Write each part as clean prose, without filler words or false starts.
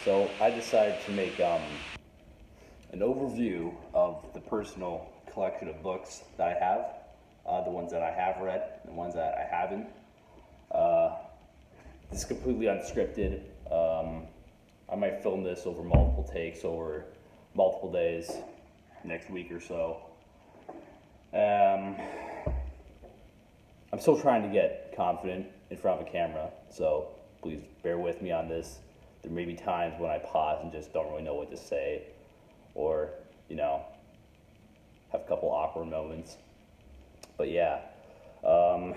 So I decided to make an overview of the personal collection of books that I have, the ones that I have read, and the ones that I haven't. Uh, this is completely unscripted. I might film this over multiple takes over multiple days, next week or so. Um, I'm still trying to get confident in front of a camera, so please bear with me on this. There may be times when I pause and just don't really know what to say, or, you know, have a couple awkward moments. But yeah, um,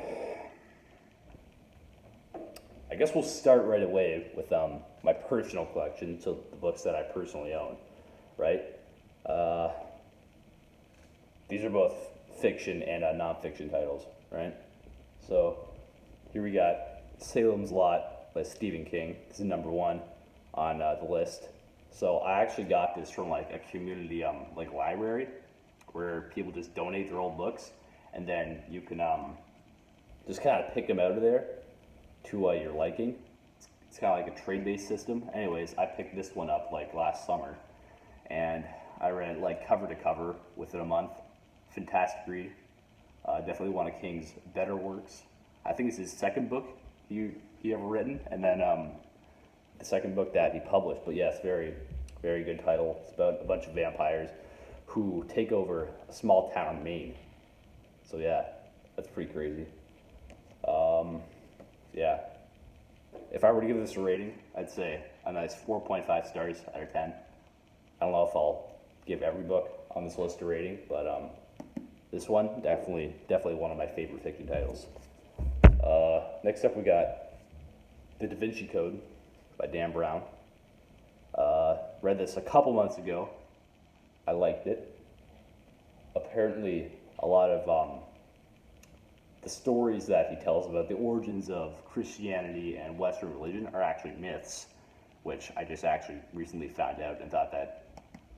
I guess we'll start right away with my personal collection, so the books that I personally own, right? Uh, these are both fiction and nonfiction titles, right? So here we got Salem's Lot by Stephen King. This is number one on the list. So I actually got this from like a community like library where people just donate their old books, and then you can just kind of pick them out of there to your liking. It's kind of like a trade-based system. Anyways, I picked this one up like last summer, and I read it like cover to cover within a month. Fantastic read. Definitely one of King's better works. I think it's his second book he ever written, and then the second book that he published. But yes, very, very good title. It's about a bunch of vampires who take over a small town in Maine. So yeah, that's pretty crazy. Yeah, if I were to give this a rating, I'd say a nice 4.5 stars out of 10. I don't know if I'll give every book on this list a rating, but this one definitely one of my favorite fiction titles. Next up, we got The Da Vinci Code by Dan Brown. Read this a couple months ago. I liked it. Apparently, a lot of the stories that he tells about the origins of Christianity and Western religion are actually myths, which I just actually recently found out and thought that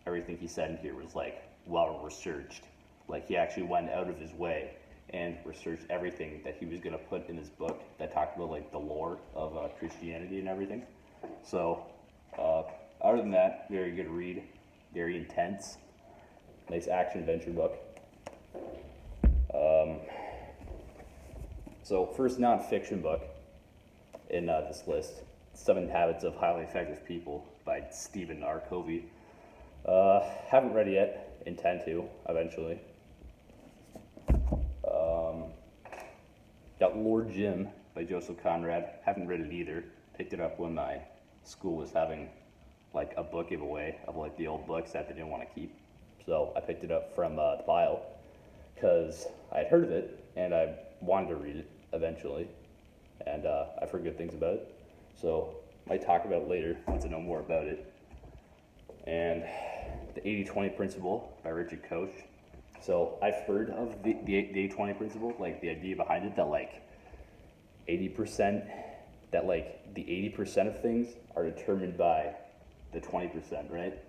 everything he said in here was like well researched. Like he actually went out of his way and researched everything that he was going to put in his book that talked about like the lore of Christianity and everything. So other than that, very good read, very intense, nice action adventure book. So first nonfiction book in this list, Seven Habits of Highly Effective People by Stephen R. Covey. Haven't read it yet, intend to eventually. Got Lord Jim by Joseph Conrad. Haven't read it either. Picked it up when my school was having like a book giveaway of like the old books that they didn't want to keep. So I picked it up from the pile because I had heard of it and I wanted to read it eventually, and I've heard good things about it. So I might talk about it later once I know more about it. And the 80-20 Principle by Richard Koch. So I've heard of the 80-20 principle, like the idea behind it that like 80%, that like the 80% of things are determined by the 20%, right?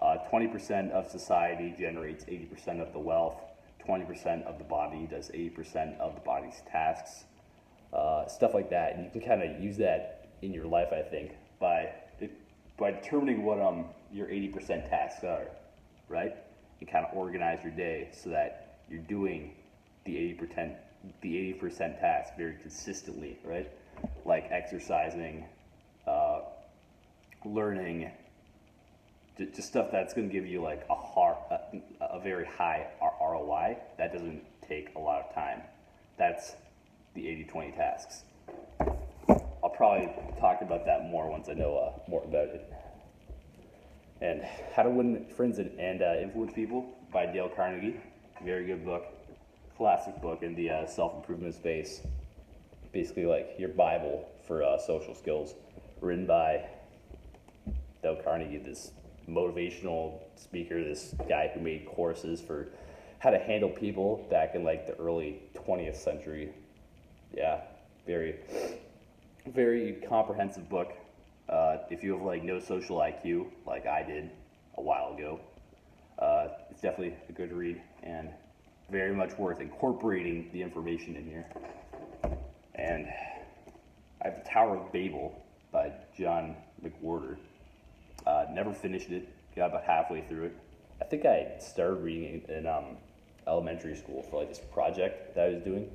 20% of society generates 80% of the wealth, 20% of the body does 80% of the body's tasks, stuff like that. And you can kind of use that in your life, I think, by determining what your 80% tasks are, right? And kind of organize your day so that you're doing the 80% task very consistently, right? Like exercising, learning, just stuff that's going to give you like a very high ROI. That doesn't take a lot of time. That's the 80-20 tasks. I'll probably talk about that more once I know more about it. And How to Win Friends and Influence People by Dale Carnegie. Very good book. Classic book in the self-improvement space. Basically like your Bible for social skills. Written by Dale Carnegie, this motivational speaker, this guy who made courses for how to handle people back in like the early 20th century. Yeah, very, very comprehensive book. If you have like no social IQ, like I did a while ago, it's definitely a good read and very much worth incorporating the information in here. And I have The Tower of Babel by John McWhorter. Never finished it. Got about halfway through it. I think I started reading it in elementary school for like this project that I was doing.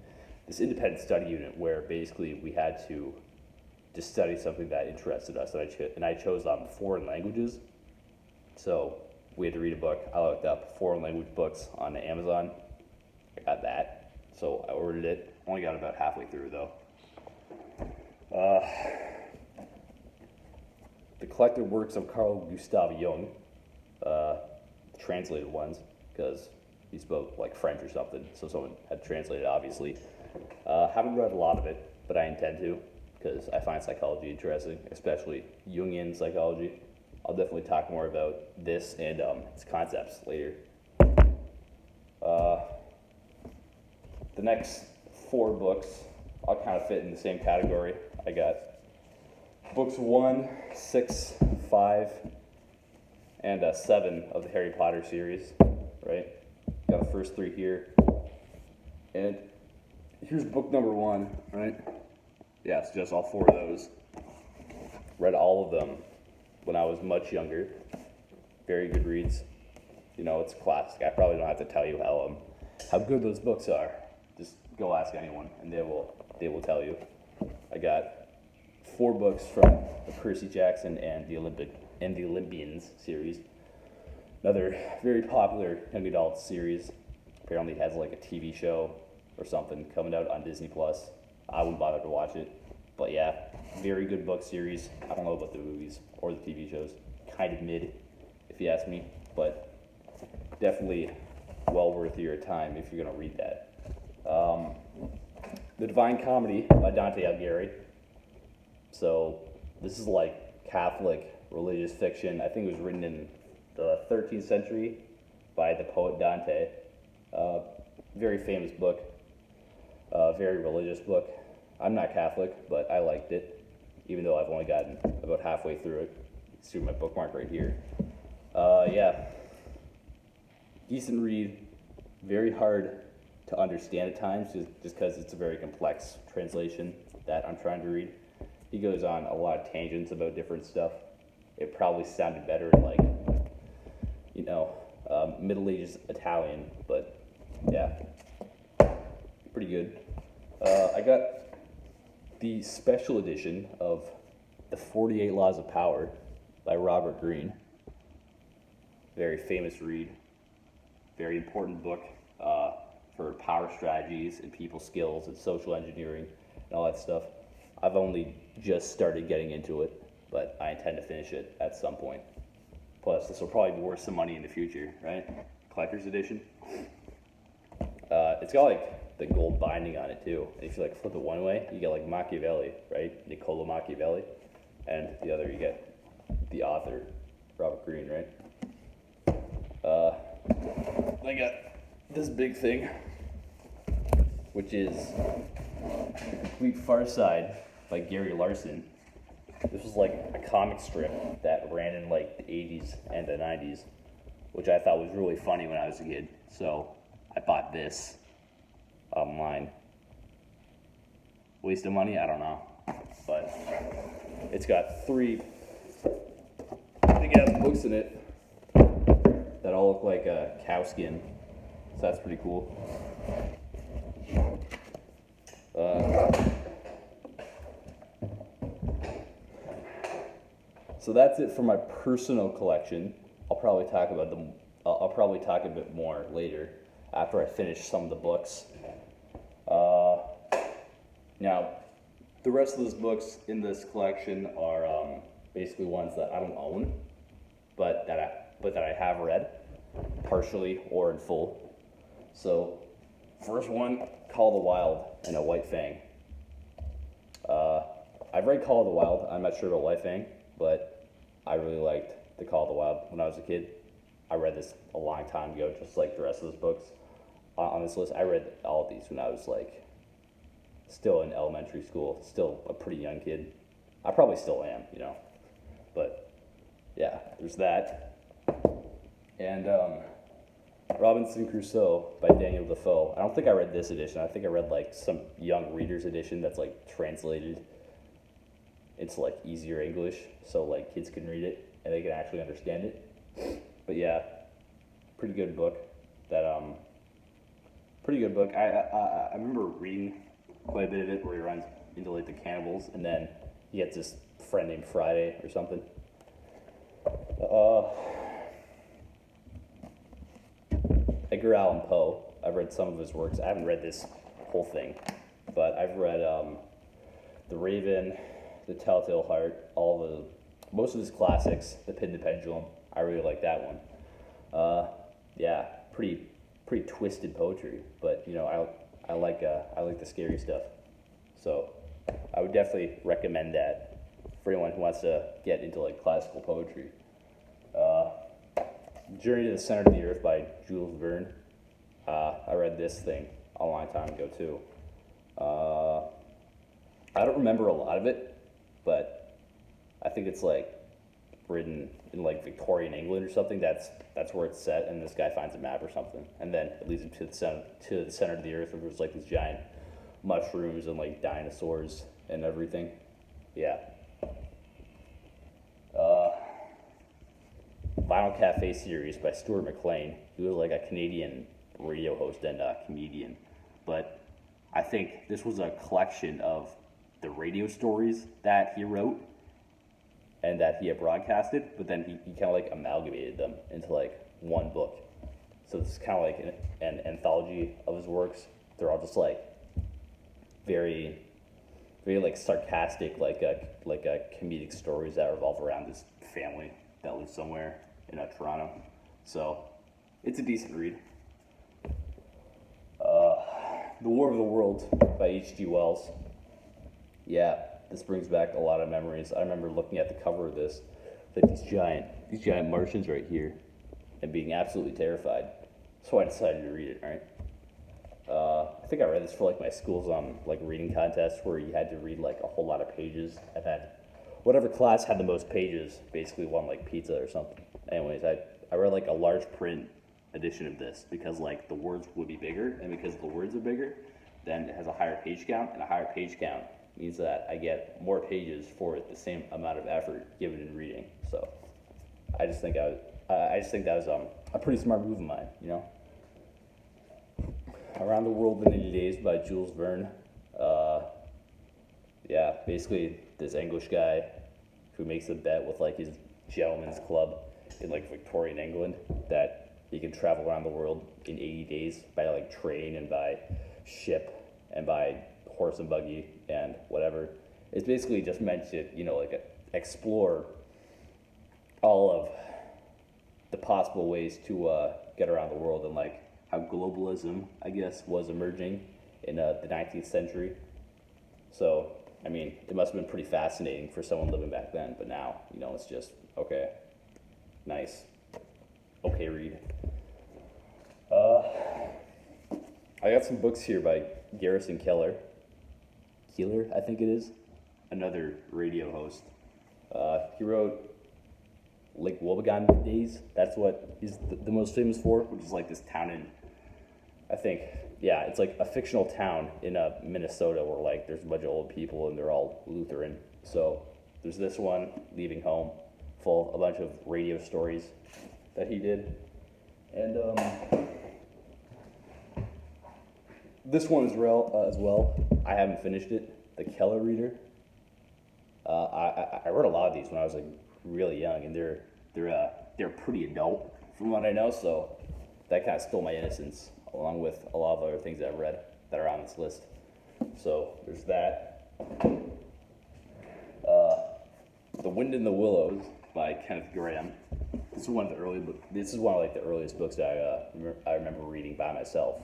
This independent study unit where basically we had to just study something that interested us, and I chose foreign languages. So we had to read a book. I looked up foreign language books on Amazon. I got that, so I ordered it. Only got about halfway through though. The collected works of Carl Gustav Jung, translated ones, because he spoke like French or something, so someone had translated it, obviously. Haven't read a lot of it, but I intend to, because I find psychology interesting, especially Jungian psychology. I'll definitely talk more about this and its concepts later. The next 4 books all kind of fit in the same category. I got books 1, 6, 5, and 7 of the Harry Potter series, right? Got the first 3 here. And here's book number 1, right? Yeah, it's just all 4 of those. Read all of them when I was much younger. Very good reads. You know, it's a classic. I probably don't have to tell you how good those books are. Just go ask anyone, and they will tell you. I got 4 books from the Percy Jackson and the Olympians series. Another very popular young adult series. Apparently has like a TV show or something coming out on Disney Plus. I wouldn't bother to watch it, but yeah, very good book series. I don't know about the movies or the TV shows. Kind of mid, if you ask me, but definitely well worth your time if you're gonna read that. The Divine Comedy by Dante Alighieri. So this is like Catholic religious fiction. I think it was written in the 13th century by the poet Dante. Very famous book, very religious book. I'm not Catholic, but I liked it, even though I've only gotten about halfway through it. It's through my bookmark right here. Yeah, decent read, very hard to understand at times, just because it's a very complex translation that I'm trying to read. He goes on a lot of tangents about different stuff. It probably sounded better in like, you know, Middle Ages Italian, but yeah, pretty good. I got the special edition of The 48 Laws of Power by Robert Greene. Very famous read, very important book for power strategies and people skills and social engineering and all that stuff. I've only just started getting into it, but I intend to finish it at some point. Plus, this will probably be worth some money in the future, right? Collector's edition. It's got like the gold binding on it too. And if you like flip it one way, you get like Machiavelli, right? Niccolo Machiavelli. And the other, you get the author, Robert Greene, right? I got this big thing, which is The Complete Far Side by Gary Larson. This was like a comic strip that ran in like the 80s and the 90s, which I thought was really funny when I was a kid. So I bought this online. Waste of money? I don't know. But it's got 3 big ass books in it that all look like a cow skin. So that's pretty cool. So that's it for my personal collection. I'll probably talk about them. I'll probably talk a bit more later after I finish some of the books. Now, the rest of those books in this collection are basically ones that I don't own, but that I have read, partially or in full. So, first one, Call of the Wild and a White Fang. I've read Call of the Wild. I'm not sure about White Fang, but I really liked the Call of the Wild when I was a kid. I read this a long time ago, just like the rest of those books on this list. I read all of these when I was like still in elementary school, still a pretty young kid. I probably still am, you know. But yeah, there's that. And Robinson Crusoe by Daniel Defoe. I don't think I read this edition. I think I read like some young reader's edition that's like translated into like easier English, so like kids can read it. and they can actually understand it. But yeah, pretty good book. That pretty good book. I remember reading quite a bit of it where he runs into like the cannibals, and then he gets this friend named Friday or something. Edgar Allan Poe. I've read some of his works. I haven't read this whole thing, but I've read The Raven, The Telltale Heart, most of his classics. The Pit and the Pendulum. I really like that one. Yeah, pretty twisted poetry, but I like the scary stuff. So I would definitely recommend that for anyone who wants to get into like classical poetry. Journey to the Center of the Earth by Jules Verne. I read this thing a long time ago too. I don't remember a lot of it, but I think it's like written in like Victorian England or something. That's where it's set, and this guy finds a map or something, and then it leads him to the center of the earth, where there's like these giant mushrooms and like dinosaurs and everything. Yeah. Vinyl Cafe series by Stuart McLean. He was like a Canadian radio host and a comedian, but I think this was a collection of the radio stories that he wrote and that he had broadcasted, but then he kind of like amalgamated them into like one book. So it's kind of like an anthology of his works. They're all just like very like sarcastic, like a comedic stories that revolve around this family that lives somewhere in Toronto. So it's a decent read. The War of the Worlds by H.G. Wells. Yeah, this brings back a lot of memories. I remember looking at the cover of this, like these giant Martians right here, and being absolutely terrified. So I decided to read it. All right. I think I read this for like my school's like reading contest, where you had to read like a whole lot of pages. I've had whatever class had the most pages basically won like pizza or something. Anyways, I read like a large print edition of this because like the words would be bigger, and because the words are bigger, then it has a higher page count, and a higher page count means that I get more pages for the same amount of effort given in reading. So I just think that was a pretty smart move of mine, you know. Around the World in 80 Days by Jules Verne. Yeah, basically this English guy who makes a bet with like his gentleman's club in like Victorian England that he can travel around the world in 80 days by like train and by ship and by horse and buggy and whatever. It's basically just meant to, like explore all of the possible ways to get around the world, and like how globalism, I guess, was emerging in the 19th century. So, I mean, it must have been pretty fascinating for someone living back then, but now, it's just, okay, nice, okay read. I got some books here by Garrison Keillor, I think it is, another radio host. He wrote Lake Wobegon Days. That's what he's the most famous for, which is like this town in, I think, yeah, it's like a fictional town in Minnesota where like there's a bunch of old people and they're all Lutheran. So there's this one, Leaving Home, full a bunch of radio stories that he did. And this one as well. I haven't finished it. The Keller Reader. I read a lot of these when I was like really young, and they're pretty adult from what I know. So that kind of stole my innocence, along with a lot of other things that I've read that are on this list. So there's that. The Wind in the Willows by Kenneth Grahame. This is one of like the earliest books that I remember reading by myself.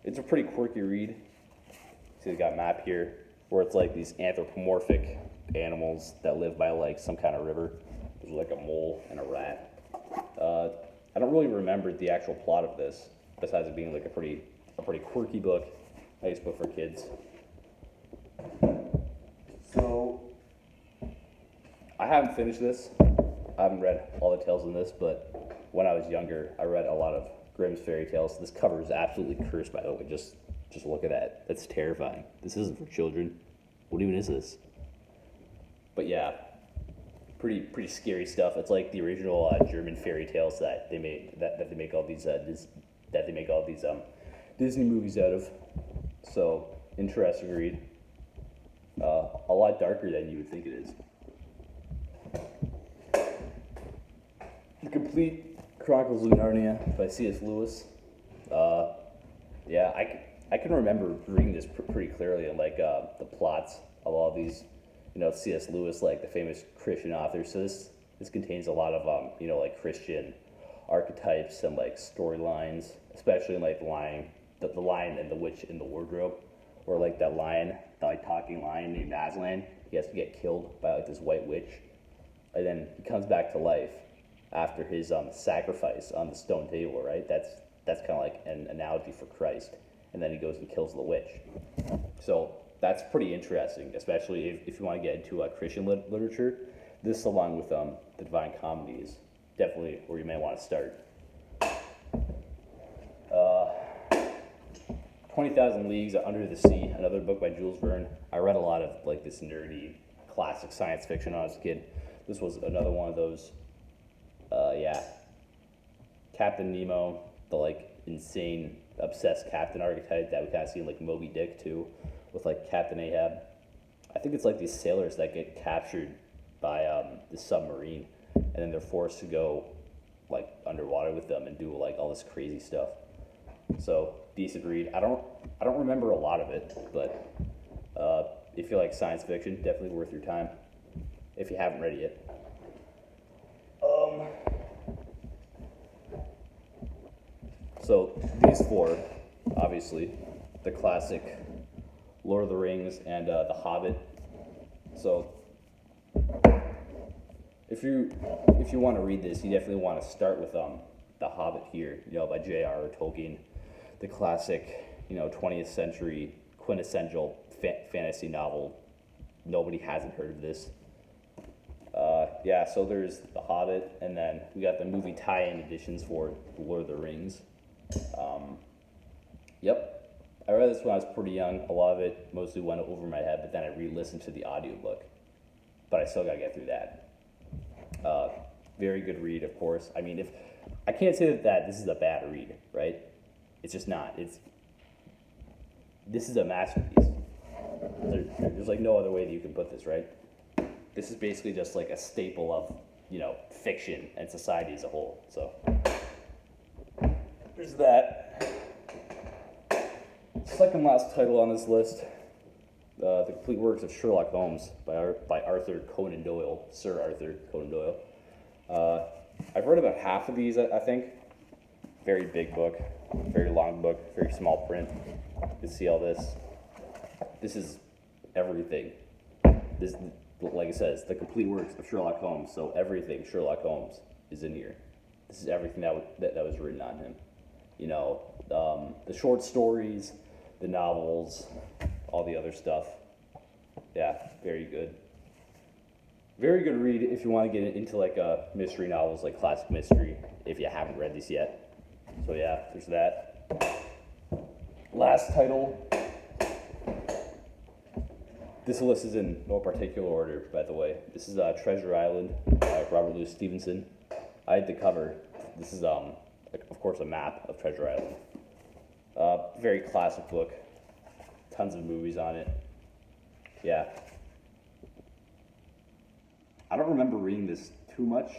It's a pretty quirky read. See, we got a map here where it's like these anthropomorphic animals that live by like some kind of river. There's like a mole and a rat. I don't really remember the actual plot of this, besides it being like a pretty quirky book, nice book for kids. So I haven't finished this. I haven't read all the tales in this, but when I was younger, I read a lot of Grimm's fairy tales. This cover is absolutely cursed, by the way. Just look at that. That's terrifying. This isn't for children. What even is this? But yeah, pretty scary stuff. It's like the original German fairy tales that they made that they make all these that they make all these Disney movies out of. So interesting read. A lot darker than you would think it is. The Complete Chronicles of Narnia by C.S. Lewis. Yeah, I can remember reading this pretty clearly, and like the plots of all these, C.S. Lewis, like the famous Christian author. So this contains a lot of like Christian archetypes and like storylines, especially in like the lion and the witch in the wardrobe, or like that lion, the like talking lion named Aslan. He has to get killed by like this white witch, and then he comes back to life after his sacrifice on the stone table, right? That's kind of like an analogy for Christ. And then he goes and kills the witch. So that's pretty interesting, especially if you want to get into Christian literature. This, along with the Divine Comedy, is definitely where you may want to start. 20,000 Leagues Under the Sea, another book by Jules Verne. I read a lot of like this nerdy classic science fiction when I was a kid. This was another one of those. Yeah, Captain Nemo, the like insane obsessed captain archetype that we kind of see in like Moby Dick too, with like Captain Ahab. I think it's like these sailors that get captured by the submarine, and then they're forced to go like underwater with them and do like all this crazy stuff. So decent read. I don't remember a lot of it, but if you like science fiction, definitely worth your time if you haven't read it yet. So these four, obviously, the classic Lord of the Rings and The Hobbit. So if you want to read this, you definitely want to start with The Hobbit here, by J.R.R. Tolkien, the classic, 20th century quintessential fantasy novel. Nobody hasn't heard of this. Yeah, so there's The Hobbit, and then we got the movie tie-in editions for The Lord of the Rings. Yep, I read this when I was pretty young. A lot of it mostly went over my head, but then I re-listened to the audiobook. But I still gotta get through that. Very good read, of course. I mean, if I can't say that this is a bad read, right? It's just not. This is a masterpiece. There's like no other way that you can put this, right? This is basically just like a staple of, fiction and society as a whole. So there's that. Second last title on this list, The Complete Works of Sherlock Holmes by Arthur Conan Doyle, Sir Arthur Conan Doyle. I've read about half of these, I think. Very big book, very long book, very small print. You can see all this. This is everything. This, like it says, The Complete Works of Sherlock Holmes. So everything Sherlock Holmes is in here. This is everything that was written on him. The short stories, the novels, all the other stuff. Yeah, very good. Very good read if you want to get into like mystery novels, like classic mystery, if you haven't read these yet. So yeah, there's that. Last title. This list is in no particular order, by the way. This is Treasure Island by Robert Louis Stevenson. I had the cover. This is, of course, a map of Treasure Island. Very classic book. Tons of movies on it. Yeah. I don't remember reading this too much.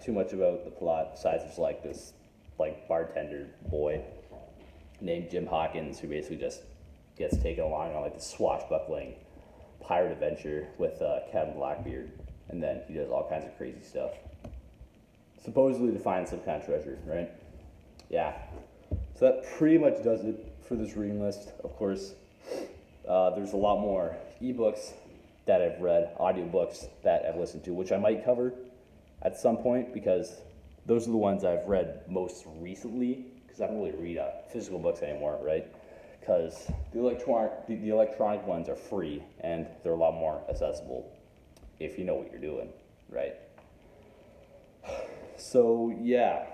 Too much about the plot, besides just like this, like, bartender boy named Jim Hawkins, who basically just gets taken along on like this swashbuckling pirate adventure with Captain Blackbeard, and then he does all kinds of crazy stuff, supposedly to find some kind of treasure, right? Yeah. So that pretty much does it for this reading list. Of course, there's a lot more ebooks that I've read, audiobooks that I've listened to, which I might cover at some point, because those are the ones I've read most recently, because I don't really read physical books anymore, right? Because the electronic ones are free, and they're a lot more accessible if you know what you're doing, right? So yeah,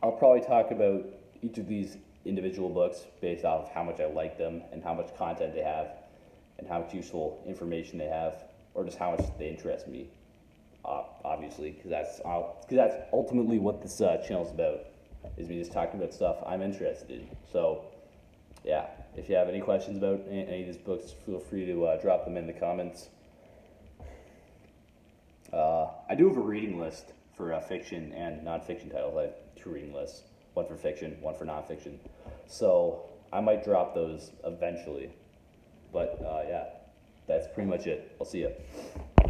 I'll probably talk about each of these individual books based off of how much I like them and how much content they have and how much useful information they have. or just how much they interest me. Obviously, because that's ultimately what this channel's about. Is me just talking about stuff I'm interested in. So, yeah, if you have any questions about any of these books, feel free to drop them in the comments. I do have a reading list for fiction and nonfiction titles. I have 2 reading lists, one for fiction, one for nonfiction. So I might drop those eventually. But yeah, that's pretty much it. I'll see you.